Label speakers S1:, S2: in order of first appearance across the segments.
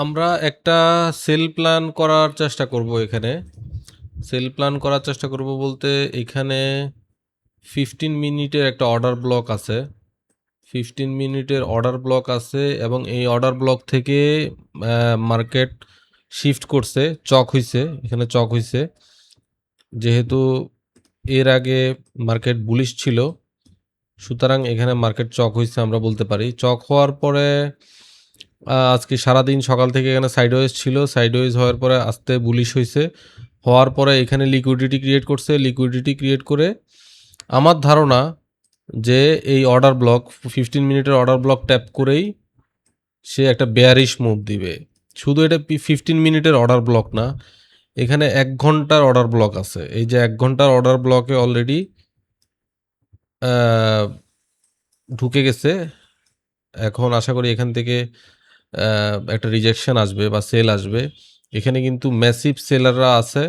S1: আমরা একটা sell plan করার চেষ্টা করব এখানে। সেল প্ল্যান করার চেষ্টা করব বলতে এখানে 15 মিনিটের একটা অর্ডার ব্লক আছে। 15 মিনিটের অর্ডার ব্লক আছে এবং এই অর্ডার ব্লক থেকে মার্কেট শিফট করছে, চক হইছে, এখানে চক হইছে। যেহেতু এর আগে মার্কেট বুলিশ ছিল, সুতরাং এখানে মার্কেট চক হইছে আমরা বলতে পারি। চক হওয়ার পরে আজকে সারাদিন সকাল থেকে এখানে সাইডওয়েজ ছিল, সাইডওয়েজ হওয়ার পরে আস্তে বুলিশ হয়েছে, হওয়ার পরে এখানে লিকুইডিটি ক্রিয়েট করছে, লিকুইডিটি ক্রিয়েট করে আমার ধারণা যে এই অর্ডার ব্লক 15 মিনিটের অর্ডার ব্লক ট্যাপ করেই সে একটা বেয়ারিশ মুভ দিবে। শুধু এটা 15 মিনিটের অর্ডার ব্লক না, এখানে 1 ঘন্টার অর্ডার ব্লক আছে। এই যে 1 ঘন্টার অর্ডার ব্লকে অলরেডি ঢুকে গেছে। এখন আশা করি এখান থেকে একটা রিজেকশন আসবে বা সেল আসবে। এখানে কিন্তু ম্যাসিভ সেলাররা আছে,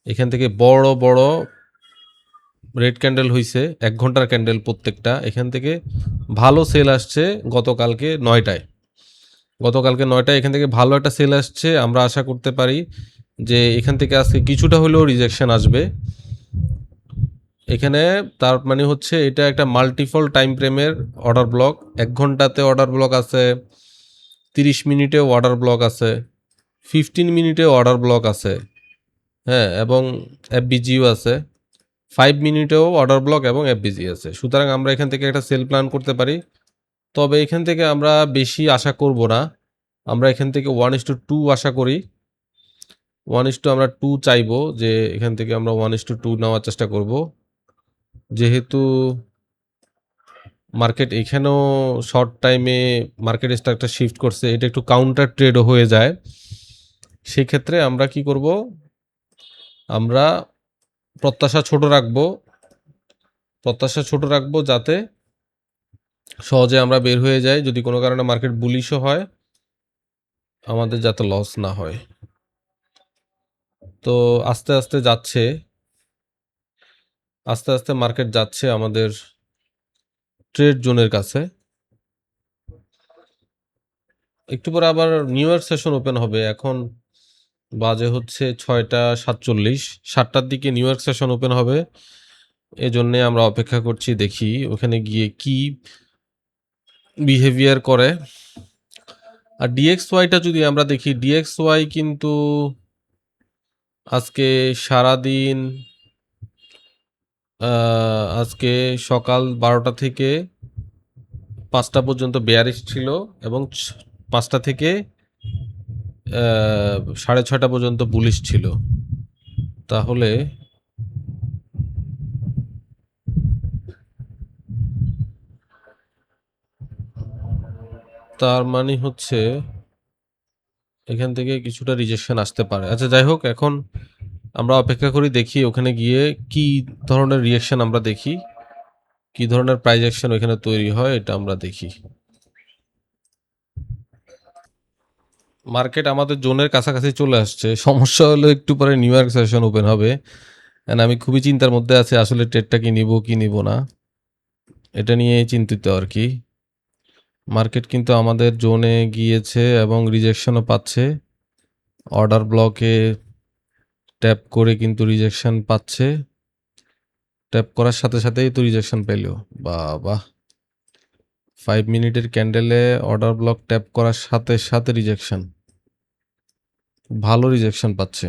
S1: এখান থেকে বড় বড় রেড ক্যান্ডেল হইছে, 1 ঘন্টার ক্যান্ডেল প্রত্যেকটা। এখান থেকে ভালো সেল আসছে গতকালকে 9টায়। গতকালকে 9টায় এখান থেকে ভালো একটা সেল আসছে। আমরা আশা করতে পারি যে এখান থেকে আজকে কিছুটা হলেও রিজেকশন আসবে এখানে। তার মানে হচ্ছে এটা একটা মাল্টিপল টাইম ফ্রেমের অর্ডার ব্লক। 1 ঘন্টাতে অর্ডার ব্লক আছে, 30 মিনিটেও অর্ডার ব্লক আছে, 15 মিনিটেও অর্ডার ব্লক আছে, হ্যাঁ, এবং এফবিজিও আছে। 5 মিনিটেও অর্ডার ব্লক এবং এফবিজি আছে। সুতরাং আমরা এখান থেকে একটা সেল প্ল্যান করতে পারি। তবে এখান থেকে আমরা বেশি আশা করব না, আমরা এখান থেকে 1:2 আশা করি। 1:2 আমরা 2 চাইবো, যে এখান থেকে আমরা 1:2 নেওয়ার চেষ্টা করব। যেহেতু মার্কেট এখানেও শর্ট টাইমে মার্কেট স্ট্রাকচার শিফট করছে, এটা একটু কাউন্টার ট্রেডও হয়ে যায়। সেক্ষেত্রে আমরা কি করব, আমরা প্রত্যাশা ছোট রাখবো, যাতে সহজে আমরা বের হয়ে যাই। যদি কোনো কারণে মার্কেট বুলিশও হয়, আমাদের যাতে লস না হয়। তো আস্তে আস্তে যাচ্ছে, আস্তে আস্তে মার্কেট যাচ্ছে আমাদের ট্রেড জোনের কাছে। একটু পরে আবার নিউ ইয়র্ক সেশন ওপেন হবে। এখন বাজে হচ্ছে 6:47, 7টার দিকে নিউ ইয়র্ক সেশন ওপেন হবে। এজন্যে আমরা অপেক্ষা করছি, দেখি ওখানে গিয়ে কি বিহেভিয়ার করে। আর ডিএক্সওয়াইটা যদি আমরা দেখি, ডিএক্সওয়াই কিন্তু আজকে সারাদিন, আজকে সকাল 12টা থেকে 5টা পর্যন্ত বেয়ারিশ ছিল এবং 5টা থেকে 6:30 পর্যন্ত বুলিশ ছিল। তাহলে তার মানে হচ্ছে এখান থেকে কিছুটা রিজেকশন আসতে পারে। আচ্ছা, যাই হোক, এখন আমরা অপেক্ষা করি, দেখি ওখানে গিয়ে কি ধরনের রিয়াকশন আমরা দেখি, কি ধরনের প্রাইস অ্যাকশন ওখানে তৈরি হয়, এটা আমরা দেখি। মার্কেট আমাদের জোনের কাছাকাছি চলে আসছে। সমস্যা হলো একটু পরে নিউ ইয়র্ক সেশন ওপেন হবে, এন্ড আমি খুবই চিন্তার মধ্যে আছি আসলে ট্রেডটা কি নিব না, এটা নিয়ে চিন্তিত আর কি। মার্কেট কিন্তু আমাদের জোনে গিয়েছে এবং রিজেকশনও পাচ্ছে। অর্ডার ব্লকে ট্যাপ করে কিন্তু রিজেকশন পাচ্ছে, ট্যাপ করার সাথে সাথেই তো রিজেকশন পেল। বাহ, 5 মিনিটের ক্যান্ডেলে অর্ডার ব্লক ট্যাপ করার সাথে সাথে রিজেকশন, ভালো রিজেকশন পাচ্ছে।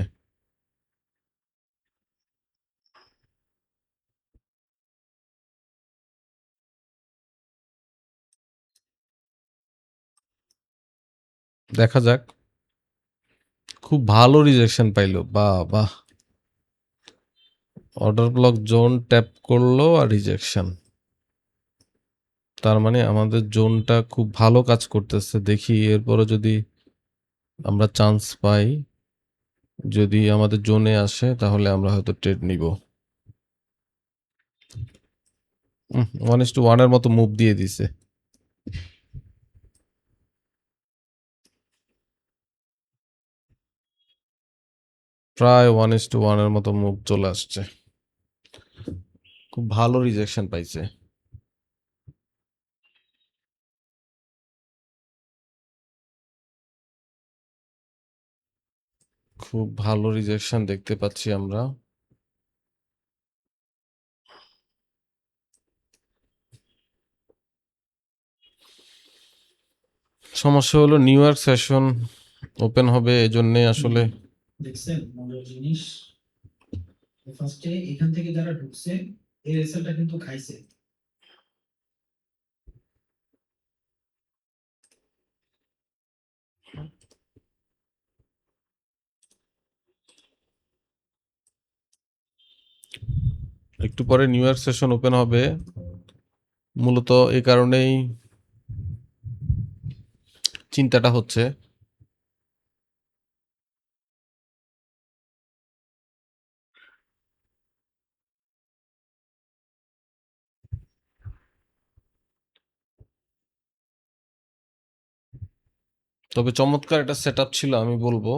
S1: দেখা যাক, খুব ভালো রিজেকশন পাইলো। বাহ, অর্ডার ব্লক জোন ট্যাপ করলো আর রিজেকশন, তার মানে আমাদের জোনটা খুব ভালো কাজ করতেছে। দেখি এরপরে যদি আমরা চান্স পাই, যদি আমাদের জোনে আসে, তাহলে আমরা হয়তো ট্রেড নিব। 1:1 এর মতো মুভ দিয়ে দিছে, প্রায় 1:1 এর মতো মুভ চলে আসছে। খুব ভালো রিজেকশন পাইছে। খুব ভালো রিজেকশন দেখতে পাচ্ছি আমরা। সমস্যা হলো নিউ ইয়র্ক সেশন ওপেন হবে, এজন্য আসলে
S2: দেখছেন মজার জিনিস, ফার্স্টে এখান থেকে যারা ঢুকছে এই রেসাল্টটা কিন্তু খাইছে।
S1: একটু পরে নিউ ইয়র্ক সেশন ওপেন হবে, মূলত এই কারণেই চিন্তাটা হচ্ছে। তবে চমৎকার একটা সেট আপ ছিল আমি বলবো,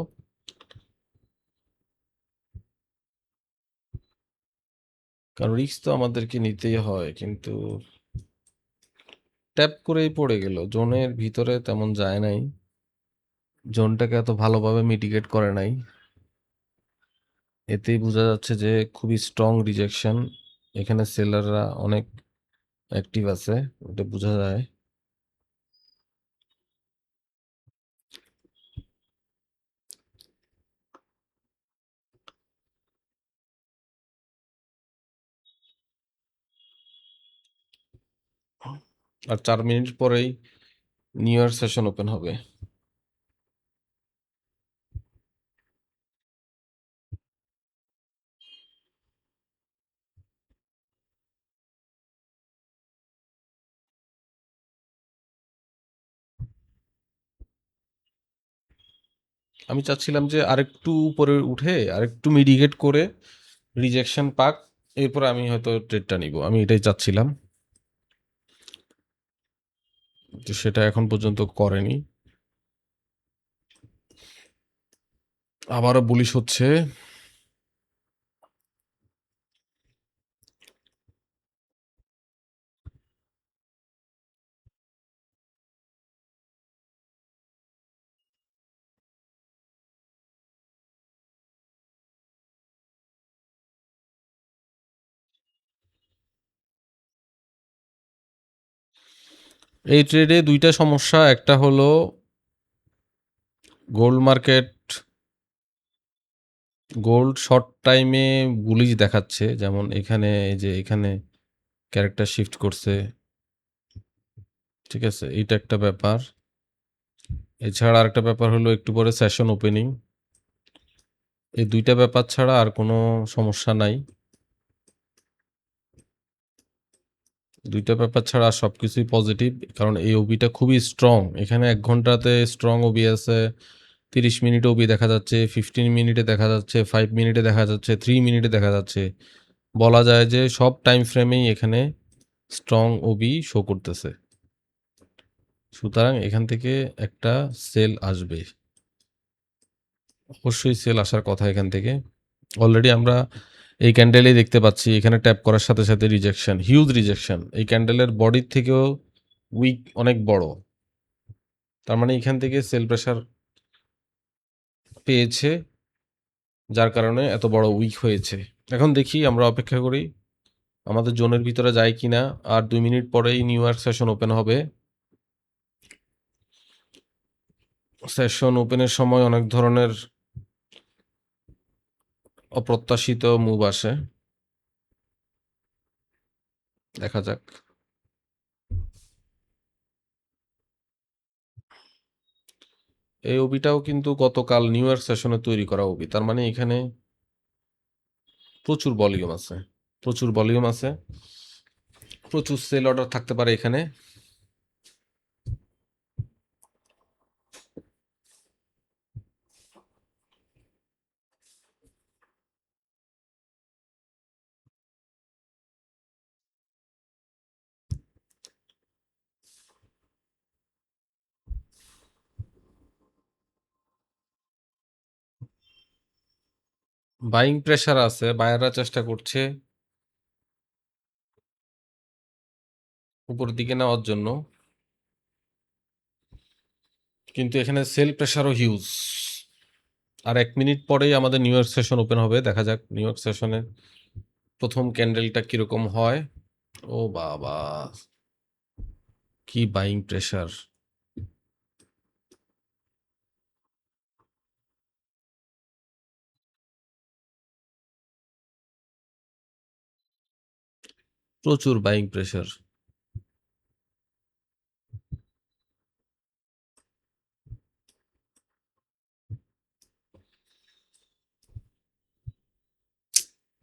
S1: কারণ রিস্ক তো আমাদেরকে নিতেই হয়, কিন্তু ট্যাপ করেই পড়ে গেল, জোনের ভিতরে তেমন যায় নাই, জোনটাকে এত ভালোভাবে মিটিগেট করে নাই। এতেই বোঝা যাচ্ছে যে খুবই স্ট্রং রিজেকশন, এখানে সেলাররা অনেক অ্যাক্টিভ আছে, ওটা বোঝা যায়। আর 4 মিনিট পরেই নিউ ইয়ার সেশন ওপেন হবে। আমি চাচ্ছিলাম যে আরেকটু উপরে উঠে আরেকটু মিডিগেট করে রিজেকশন পাক, এরপরে আমি হয়তো ট্রেডটা নিব, আমি এটাই চাচ্ছিলাম, তো সেটা এখন পর্যন্ত করেনি। আবারও বুলিশ হচ্ছে। এই ট্রেডে দুইটা সমস্যা, একটা হলো গোল্ড মার্কেট, গোল্ড শর্ট টাইমে বুলিশ দেখাচ্ছে, যেমন এখানে এই যে এখানে ক্যারেক্টার শিফট করছে, ঠিক আছে, এইটা একটা ব্যাপার। এছাড়া আরেকটা ব্যাপার হলো একটু পরে সেশন ওপেনিং, এই দুইটা ব্যাপার ছাড়া আর কোনো সমস্যা নাই। দুইটা ব্যাপার ছাড়া আর সবকিছুই পজিটিভ, কারণ এই ওবিটা খুবই স্ট্রং, এখানে 1 ঘন্টাতে স্ট্রং ওবি আছে, 30 মিনিটে ওবি দেখা যাচ্ছে, 15 মিনিটে দেখা যাচ্ছে, 5 মিনিটে দেখা যাচ্ছে, 3 মিনিটে দেখা যাচ্ছে, বলা যায় যে সব টাইম ফ্রেমেই এখানে স্ট্রং ওবি শো করতেছে, সুতরাং এখান থেকে একটা সেল আসবে, অবশ্যই সেল আসার কথা এখান থেকে। অলরেডি আমরা এই ক্যান্ডেলেই দেখতে পাচ্ছি, এখানে ট্যাপ করার সাথে সাথে রিজেকশন, হিউজ রিজেকশন, এই ক্যান্ডেলের বডির থেকেও উইক অনেক বড়, তার মানে এখান থেকে সেল প্রেশার পেয়েছে, যার কারণে এত বড় উইক হয়েছে। এখন দেখি, আমরা অপেক্ষা করি আমাদের জোনের ভিতরে যায় কিনা। আর 2 মিনিট পরেই নিউ ইয়র্ক সেশন ওপেন হবে, সেশন ওপেনের সময় অনেক ধরনের অপ্রত্যাশিত মুভ আসে, দেখা যাক। এই ওবিটাও কিন্তু গতকাল নিউ ইয়র্ক সেশনে তৈরি করা ওবি, তার মানে এখানে প্রচুর ভলিউম আছে, প্রচুর ভলিউম আছে, প্রচুর সেল অর্ডার থাকতে পারে এখানে। বাইং প্রেশার আছে, বায়াররা চেষ্টা করছে উপরের দিকে নেওয়ার জন্য, কিন্তু এখানে সেল প্রেশারও হিউজ, আর 1 মিনিট পরেই আমাদের নিউ ইয়র্ক সেশন ওপেন হবে। দেখা যাক নিউ ইয়র্ক সেশনের প্রথম ক্যান্ডেলটা কিরকম হয়। ও বাবা! কি বাইং প্রেশার! প্রচুর বাইং প্রেশার।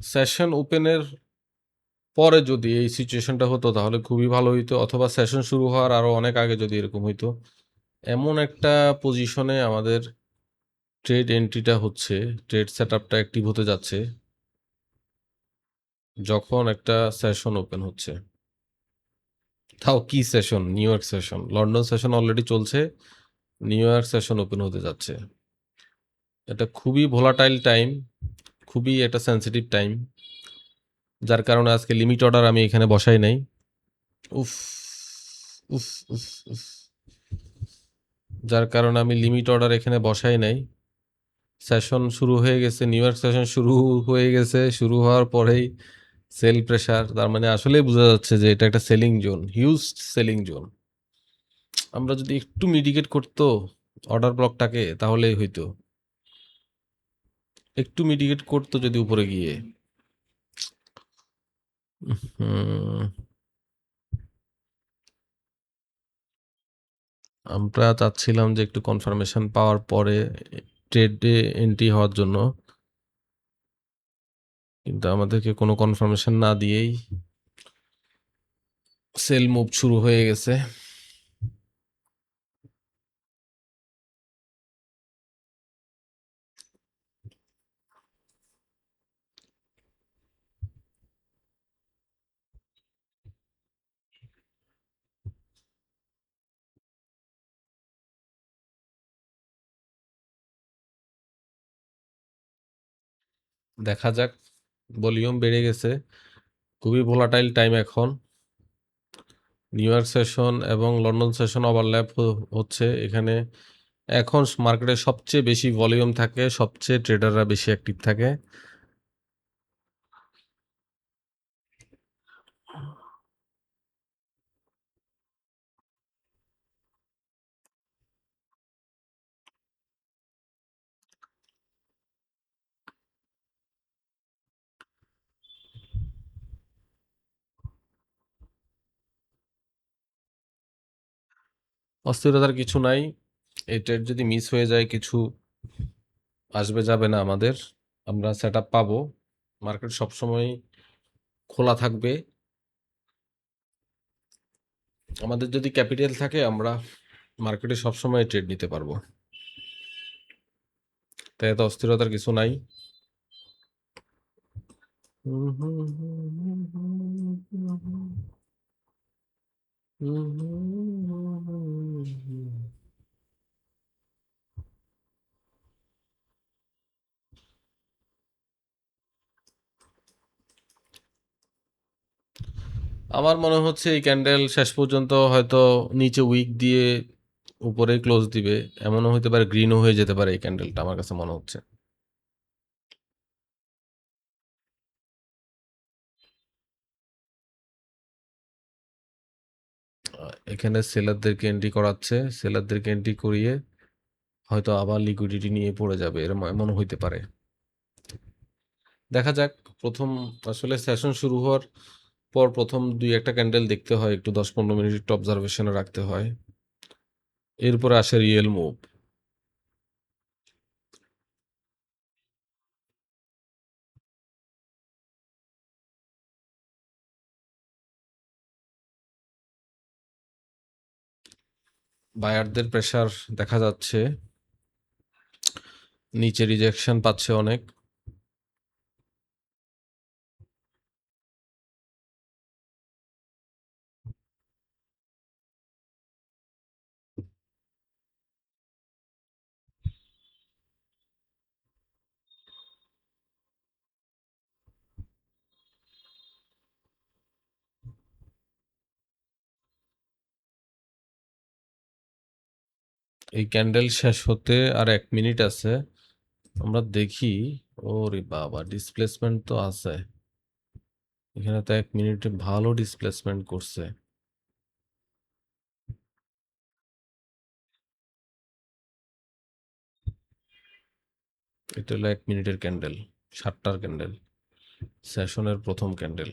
S1: সেশন ওপেনের পরে যদি এই সিচুয়েশনটা হতো তাহলে খুবই ভালো হইতো, অথবা সেশন শুরু হওয়ার আরো অনেক আগে যদি এরকম হইতো। এমন একটা পজিশনে আমাদের ট্রেড এন্ট্রিটা হচ্ছে, ট্রেড সেটআপটা অ্যাক্টিভ হতে যাচ্ছে যখন একটা সেশন ওপেন হচ্ছে। তাও কি session? New York session. London session already চলছে, নিউ ইয়র্ক সেশন ওপেন হতে যাচ্ছে। এটা খুবই ভোলাটাইল টাইম, খুবই একটা সেন্সিটিভ টাইম, যার কারণে আজকে লিমিট অর্ডার আমি এখানে বসাই নাই। উফ উফ উফ উফ যার কারণে আমি লিমিট অর্ডার এখানে বসাই নাই। সেশন শুরু হয়ে গেছে, নিউ ইয়র্ক সেশন শুরু হয়ে গেছে, শুরু হওয়ার পরেই সেল প্রেশার। তার মানে আসলেই বোঝা যাচ্ছে যে এটা একটা selling zone, huge selling zone. আমরা যদি একটু মিটিগেট করতো অর্ডার ব্লকটাকে তাহলেই হইতো, একটু মিটিগেট করতো যদি উপরে গিয়ে। হুম, আমরা চাচ্ছিলাম যে একটু কনফার্মেশন পাওয়ার পরে ট্রেডে এন্ট্রি হওয়ার জন্য, কিন্তু আমাদেরকে কোনো কনফার্মেশন না দিয়েই সেল মুভ শুরু হয়ে গেছে। দেখা যাক, ভলিউম বেড়ে গেছে, খুবই ভোলাটাইল টাইম এখন। নিউ ইয়র্ক সেশন এবং লন্ডন সেশন ওভারল্যাপ হচ্ছে এখানে। এখন মার্কেটে সবচেয়ে বেশি ভলিউম থাকে, সবচেয়ে ট্রেডাররা বেশি অ্যাক্টিভ থাকে। অস্থিরতার কিছু নাই, এই ট্রেড যদি মিস হয়ে যায় কিছু আসবে যাবে না আমাদের। আমরা সেট আপ পাবো, মার্কেট সবসময় খোলা থাকবে। আমাদের যদি ক্যাপিটাল থাকে আমরা মার্কেটে সবসময় ট্রেড নিতে পারবো, তাই এত অস্থিরতার কিছু নাই। আমার মনে হচ্ছে এই ক্যান্ডেল শেষ পর্যন্ত হয়তো নিচে উইক দিয়ে উপরে ক্লোজ দিবে। এমনও হতে পারে গ্রিনও হয়ে যেতে পারে এই ক্যান্ডেলটা, আমার কাছে মনে হচ্ছে। এখানে সেলারদেরকে এন্ট্রি করাচ্ছে, সেলারদেরকে এন্ট্রি করিয়ে হয়তো আবার লিকুইডিটি নিয়ে পড়ে যাবে, এরকম এমন হইতে পারে। দেখা যাক। প্রথম আসলে সেশন শুরু হওয়ার পর প্রথম দুই একটা ক্যান্ডেল দেখতে হয়, একটু 10-15 মিনিট একটু অবজারভেশনে রাখতে হয়, এরপরে আসে রিয়েল মুভ। বায়ারদের প্রেসার দেখা যাচ্ছে, নিচে রিজেকশন পাচ্ছে অনেক। এই ক্যান্ডেল শেষ হতে আর 1 মিনিট আছে, আমরা দেখি। ওরে বাবা, ডিসপ্লেসমেন্ট তো আছে এখানে, তো 1 মিনিটে ভালো ডিসপ্লেসমেন্ট করছে। এটা হলো 1 মিনিটের ক্যান্ডেল, 7টার ক্যান্ডেল, সেশনের প্রথম ক্যান্ডেল।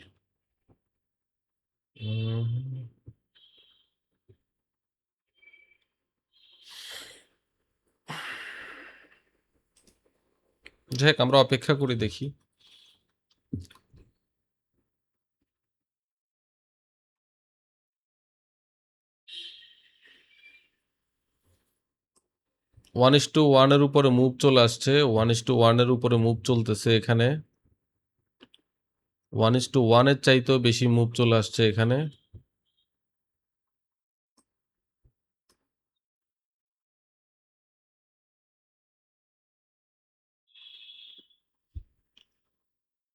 S1: যাই হোক, আমরা অপেক্ষা করে দেখি। ওয়ান ইস টু ওয়ানের উপরে মুভ চলে আসছে, 1:1 উপরে মুভ চলতেছে এখানে। 1:1 চাইতেও বেশি মুভ চলে আসছে এখানে।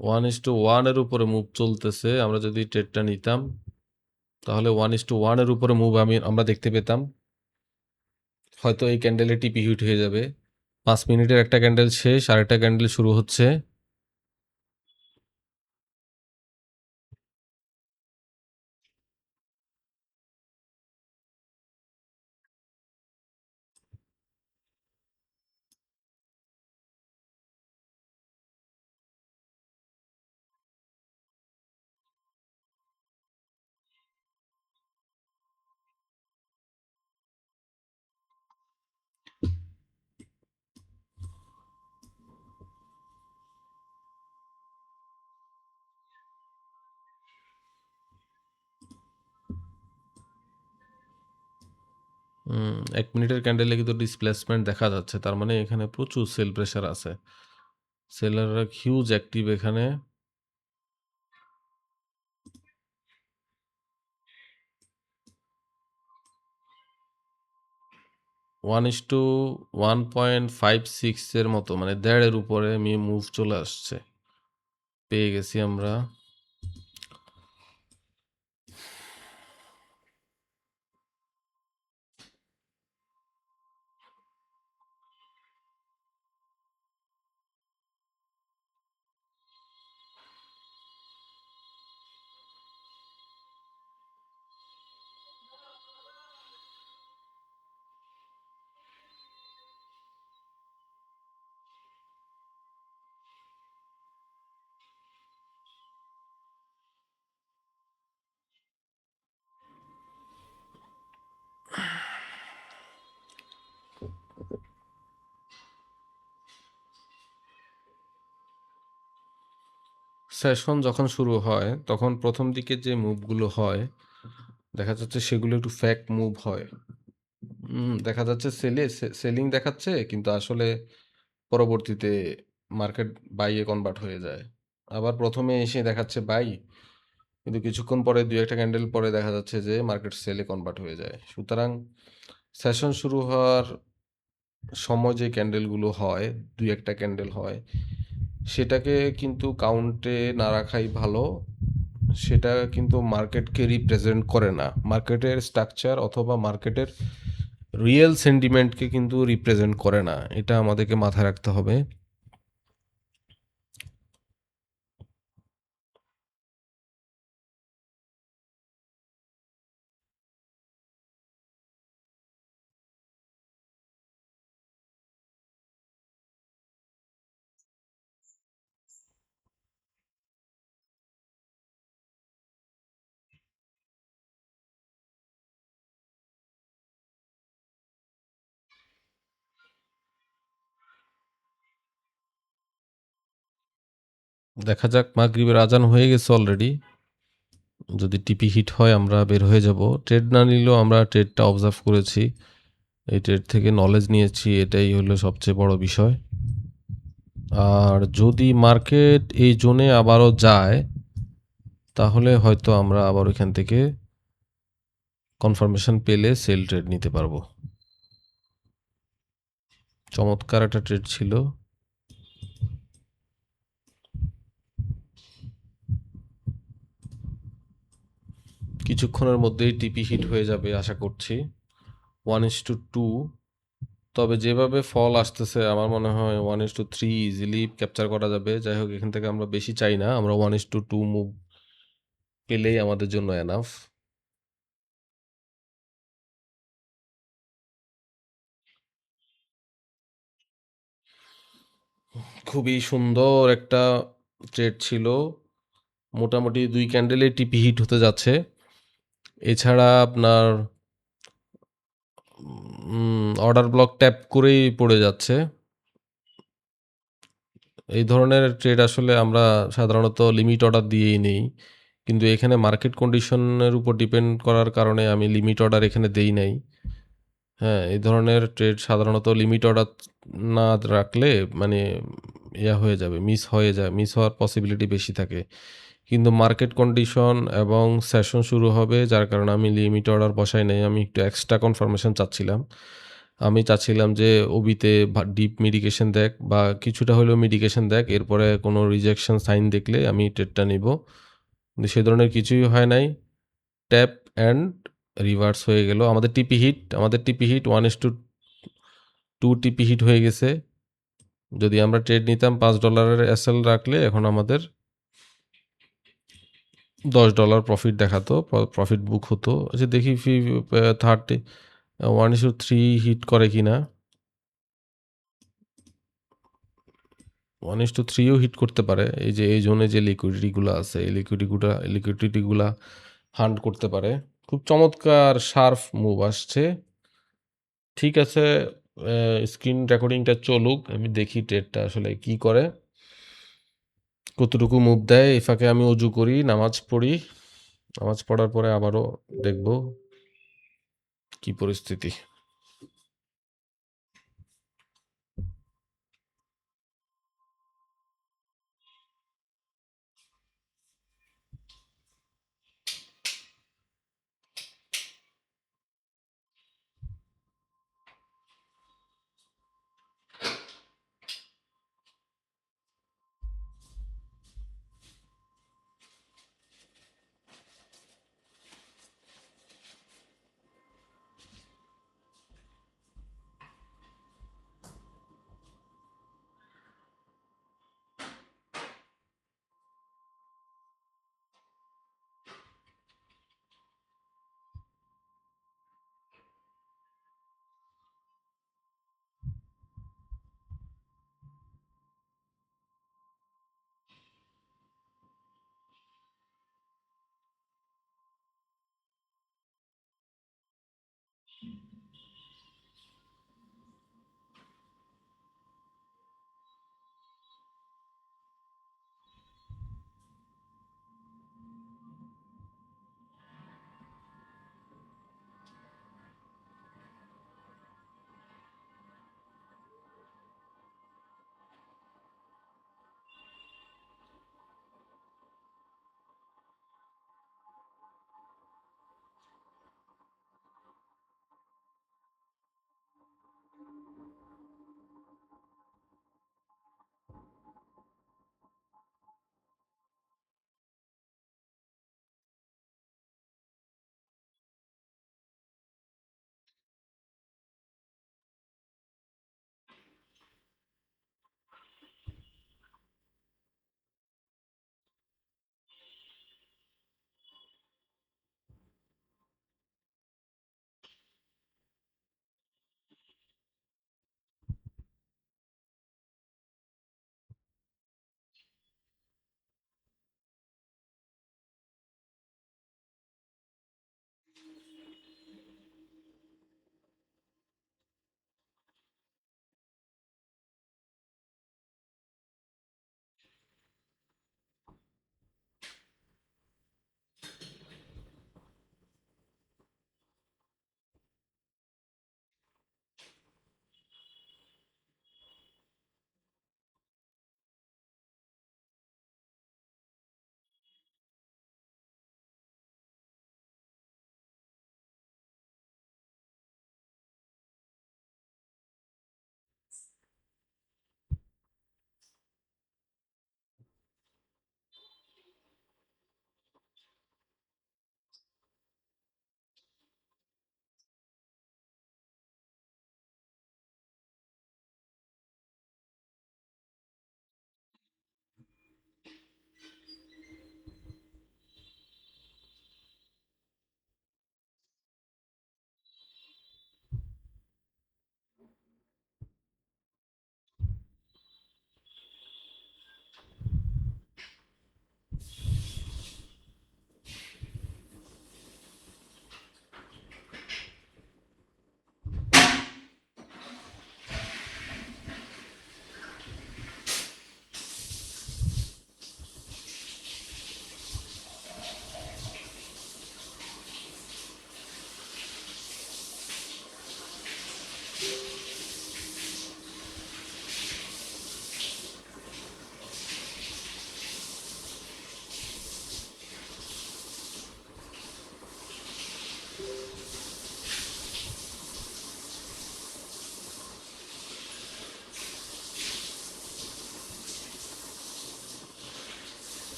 S1: ওয়ান ইস টু ওয়ানের উপরে মুভ চলতেছে। আমরা যদি ট্রেডটা নিতাম তাহলে 1:1 উপরে মুভ আমরা দেখতে পেতাম। হয়তো এই ক্যান্ডেলে টিপি হিট হয়ে যাবে। 5 মিনিটের একটা ক্যান্ডেল শেষ, আরেকটা ক্যান্ডেল শুরু হচ্ছে। হুম, 1 মিনিটের ক্যান্ডেলে কিন্তু ডিসপ্লেসমেন্ট দেখা যাচ্ছে, তার মানে এখানে প্রচুর সেল প্রেশার আছে। সেলাররা হিউজ অ্যাক্টিভ এখানে। ওয়ান ইস টু 1.56 এর মতো, মানে 1.5-এর উপরে মুভ চলে আসছে, পেয়ে গেছি আমরা। সেশন যখন শুরু হয় তখন প্রথম দিকে যে মুভগুলো হয় দেখা যাচ্ছে সেগুলো একটু ফ্যাক মুভ হয়। দেখা যাচ্ছে সেলিং দেখাচ্ছে, কিন্তু আসলে পরবর্তীতে মার্কেট বাইয়ে কনভার্ট হয়ে যায়। আবার প্রথমে এসে দেখাচ্ছে বাই, কিন্তু কিছুক্ষণ পরে 2-1টা ক্যান্ডেল পরে দেখা যাচ্ছে যে মার্কেট সেলে কনভার্ট হয়ে যায়। সুতরাং সেশন শুরু হওয়ার সময় যে ক্যান্ডেলগুলো হয়, 2-1টা ক্যান্ডেল হয়, সেটাকে কিন্তু কাউন্টে না রাখাই ভালো। সেটা কিন্তু মার্কেটকে রিপ্রেজেন্ট করে না, মার্কেটের স্ট্রাকচার অথবা মার্কেটের রিয়েল সেন্টিমেন্টকে কিন্তু রিপ্রেজেন্ট করে না। এটা আমাদেরকে মাথায় রাখতে হবে। দেখা যাক, মাগরিবের আজান হয়ে গেছে অলরেডি। যদি টিপি হিট হয় আমরা বের হয়ে যাব। ট্রেড না নিলেও আমরা ট্রেডটা অবজার্ভ করেছি, এই ট্রেড থেকে নলেজ নিয়েছি, এটাই হলো সবচেয়ে বড় বিষয়। আর যদি মার্কেট এই জোনে আবারও যায় তাহলে হয়তো আমরা আবার ওইখান থেকে কনফার্মেশন পেলে সেল ট্রেড নিতে পারবো। চমৎকার একটা ট্রেড ছিল। কিছুক্ষণের মধ্যেই টিপি হিট হয়ে যাবে আশা করছি। 1:2 তবে যেভাবে ফল আসতেছে আমার মনে হয় 1:3 ইজিলি ক্যাপচার করা যাবে। যাই হোক এখান থেকে আমরা বেশি চাই না, আমরা 1:2 মুভ পেলেই আমাদের জন্য এনাফ। খুবই সুন্দর একটা ট্রেড ছিল, মোটামুটি 2 ক্যান্ডেলে টিপি হিট হতে যাচ্ছে। এছাড়া আপনার অর্ডার ব্লক ট্যাপ করেই পড়ে যাচ্ছে। এই ধরনের ট্রেড আসলে আমরা সাধারণত লিমিট অর্ডার দিয়েই নেই, কিন্তু এখানে মার্কেট কন্ডিশনের উপর ডিপেন্ড করার কারণে আমি লিমিট অর্ডার এখানে দেই নাই। হ্যাঁ, এই ধরনের ট্রেড সাধারণত লিমিট অর্ডার না রাখলে মানে হয়ে যাবে, মিস হওয়ার পসিবিলিটি বেশি থাকে। কিন্তু মার্কেট কন্ডিশন এবং সেশন শুরু হবে, যার কারণে আমি লিমিট অর্ডার বসাই নাই। আমি একটু এক্সট্রা কনফার্মেশন চাচ্ছিলাম। আমি চাচ্ছিলাম যে ওবিতে ডিপ মিডিকেশন দেখ বা কিছুটা হলেও মিডিকেশন দেখ, এরপরে কোনো রিজেকশন সাইন দেখলে আমি ট্রেডটা নিব। কিন্তু সে ধরনের কিছুই হয় নাই। ট্যাপ অ্যান্ড রিভার্স হয়ে গেল। আমাদের টিপি হিট 1:2 টিপি হিট হয়ে গেছে। যদি আমরা ট্রেড নিতাম $5 এসএল রাখলে এখন আমাদের $10 প্রফিট দেখাতো, প্রফিট বুক হতো। আচ্ছা দেখি 1:3 হিট করে কিনা। 1:3ও হিট করতে পারে। এই যে এই জোনে যে লিকুইডিটিগুলো আছে, এই লিকুইডিটিগুলা হান্ট করতে পারে। খুব চমৎকার শার্প মুভ আসছে। ঠিক আছে, স্ক্রিন রেকর্ডিংটা চলুক, আমি দেখি ট্রেডটা আসলে কি করে, কতটুকু মুভ দেয়। এই ফাঁকে আমি অজু করি, নামাজ পড়ি। নামাজ পড়ার পরে আবারও দেখব কি পরিস্থিতি।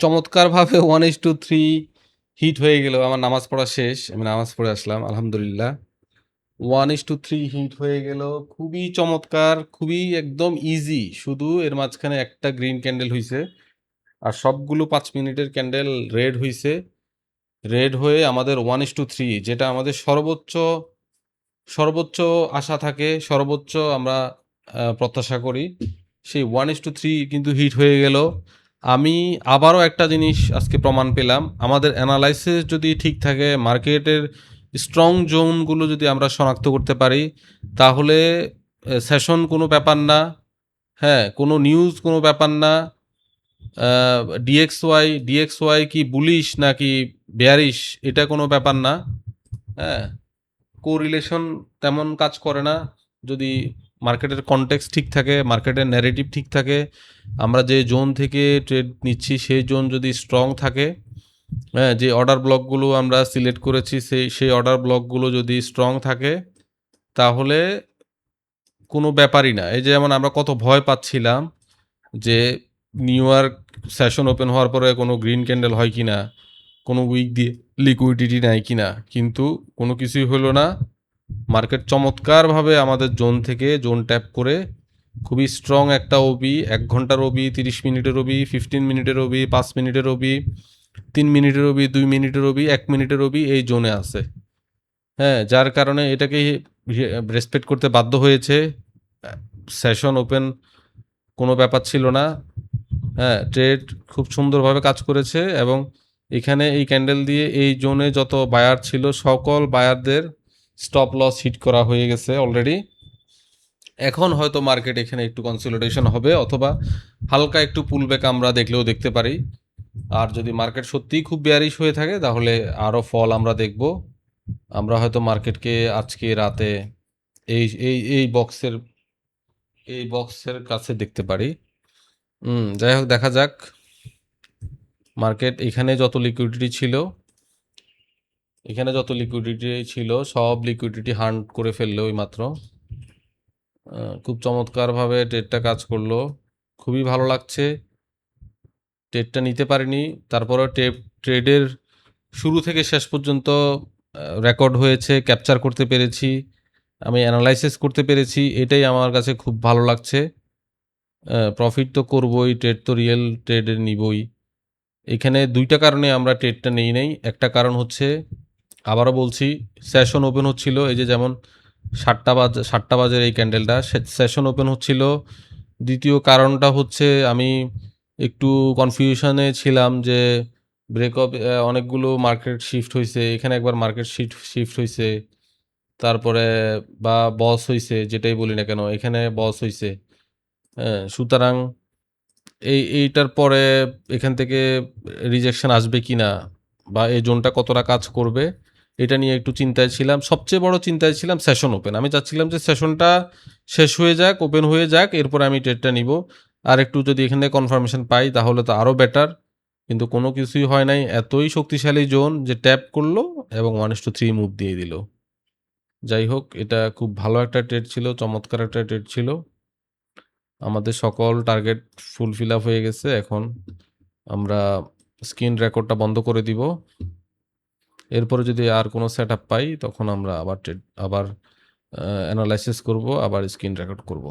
S1: চমৎকারভাবে 1:3 হিট হয়ে গেল। আমার নামাজ পড়া শেষ। আমি নামাজ পড়ে আসলাম আলহামদুলিল্লাহ। 1:3 হিট হয়ে গেল। খুবই চমৎকার, খুবই একদম ইজি। শুধু এর মাঝখানে একটা গ্রিন ক্যান্ডেল হইছে। আর সবগুলো 5 মিনিটের ক্যান্ডেল রেড হইছে। রেড হয়ে আমাদের 1:3 যেটা আমাদের সর্বোচ্চ আশা থাকে, সর্বোচ্চ আমরা প্রত্যাশা করি। সেই 1:3 কিন্তু হিট হয়ে গেল। আমি আবারও একটা জিনিস আজকে প্রমাণ পেলাম। আমাদের অ্যানালাইসিস যদি ঠিক থাকে, মার্কেটের স্ট্রং জোনগুলো যদি আমরা শনাক্ত করতে পারি, তাহলে সেশন কোনো ব্যাপার না। হ্যাঁ, কোনো নিউজ কোনো ব্যাপার না। ডিএক্সওয়াই কি বুলিশ নাকি বেয়ারিশ এটা কোনো ব্যাপার না। হ্যাঁ, কোরিলেশন তেমন কাজ করে না। যদি মার্কেটের কনটেক্সট ঠিক থাকে, মার্কেটের ন্যারেটিভ ঠিক থাকে, আমরা যে জোন থেকে ট্রেড নিচ্ছি সেই জোন যদি স্ট্রং থাকে, হ্যাঁ, যে অর্ডার ব্লকগুলো আমরা সিলেক্ট করেছি সেই অর্ডার ব্লকগুলো যদি স্ট্রং থাকে তাহলে কোনো ব্যাপারই না। এই যে যেমন আমরা কত ভয় পাচ্ছিলাম যে নিউ ইয়র্ক সেশন ওপেন হওয়ার পরে কোনো গ্রিন ক্যান্ডেল হয় কিনা, কোনো উইক দিয়ে লিকুইডিটি নেয় কিনা, কিন্তু কোনো কিছুই হলো না। মার্কেট চমৎকারভাবে আমাদের জোন থেকে জোন ট্যাপ করে খুবই স্ট্রং একটা ওবি, ১ ঘন্টার ওবি, ৩০ মিনিটের ওবি, 15 মিনিটের ওবি, ৫ মিনিটের ওবি, ৩ মিনিটের ওবি, ২ মিনিটের ওবি, ১ মিনিটের ওবি এই জোনে আছে। হ্যাঁ, যার কারণে এটাকে রেসপেক্ট করতে বাধ্য হয়েছে। সেশন ওপেন কোনো ব্যাপার ছিল না। হ্যাঁ, ট্রেড খুব সুন্দরভাবে কাজ করেছে এবং এখানে এই ক্যান্ডেল দিয়ে এই জোনে যত বায়ার ছিল সকল বায়ারদের স্টপ লস হিট করা হয়ে গেছে অলরেডি। এখন হয়তো মার্কেট এখানে একটু কনসলিডেশন হবে অথবা হালকা একটু পুলব্যাক আমরা দেখলেও দেখতে পারি। আর যদি মার্কেট সত্যিই খুব বেয়ারিশ হয়ে থাকে তাহলে আরও ফল আমরা দেখব। আমরা হয়তো মার্কেটকে আজকে রাতে এই বক্সের কাছে দেখতে পারি। যাই হোক, দেখা যাক। মার্কেট এখানে যত লিকুইডিটি ছিল সব লিকুইডিটি হান্ট করে ফেললো ওই মাত্র। খুব চমৎকারভাবে ট্রেডটা কাজ করলো, খুবই ভালো লাগছে। ট্রেডটা নিতে পারিনি, তারপরে ট্রেডের শুরু থেকে শেষ পর্যন্ত রেকর্ড হয়েছে, ক্যাপচার করতে পেরেছি, আমি অ্যানালাইসিস করতে পেরেছি, এটাই আমার কাছে খুব ভালো লাগছে। প্রফিট তো করবই, ট্রেড তো রিয়েল ট্রেডে নিবই। এখানে ২টা কারণে আমরা ট্রেডটা নেই নাই। একটা কারণ হচ্ছে, আবারও বলছি, সেশন ওপেন হচ্ছিল, এই যে যেমন ৭টা বাজে এই ক্যান্ডেলটা সেশন ওপেন হচ্ছিল। দ্বিতীয় কারণটা হচ্ছে আমি একটু কনফিউশনে ছিলাম যে ব্রেকআপ অনেকগুলো মার্কেট শিফট হয়েছে, এখানে একবার মার্কেট শিফট হয়েছে, তারপরে বা বস হয়েছে, যেটাই বলি না কেন এখানে বস হয়েছে। হ্যাঁ, সুতরাং এইটার পরে এখান থেকে রিজেকশন আসবে কিনা বা এই জোনটা কতটা কাজ করবে এটা নিয়ে একটু চিন্তায় ছিলাম। সবচেয়ে বড় চিন্তায় ছিলাম সেশন ওপেন। আমি চাচ্ছিলাম যে সেশনটা শেষ হয়ে যাক, ওপেন হয়ে যাক, এরপরে আমি ট্রেডটা নিব। আর একটু যদি এখানে কনফার্মেশন পাই তাহলে তো আরও বেটার, কিন্তু কোনো কিছুই হয় নাই। এতই শক্তিশালী জোন যে ট্যাপ করলো এবং 1:3 মুভ দিয়ে দিল। যাই হোক, এটা খুব ভালো একটা ট্রেড ছিল, চমৎকার একটা ট্রেড ছিল। আমাদের সকল টার্গেট ফুলফিল আপ হয়ে গেছে। এখন আমরা স্ক্রিন রেকর্ডটা বন্ধ করে দিব। এরপরে যদি আর কোনো সেটআপ পাই তখন আমরা আবার অ্যানালাইসিস করব, আবার স্ক্রিন রেকর্ড করব।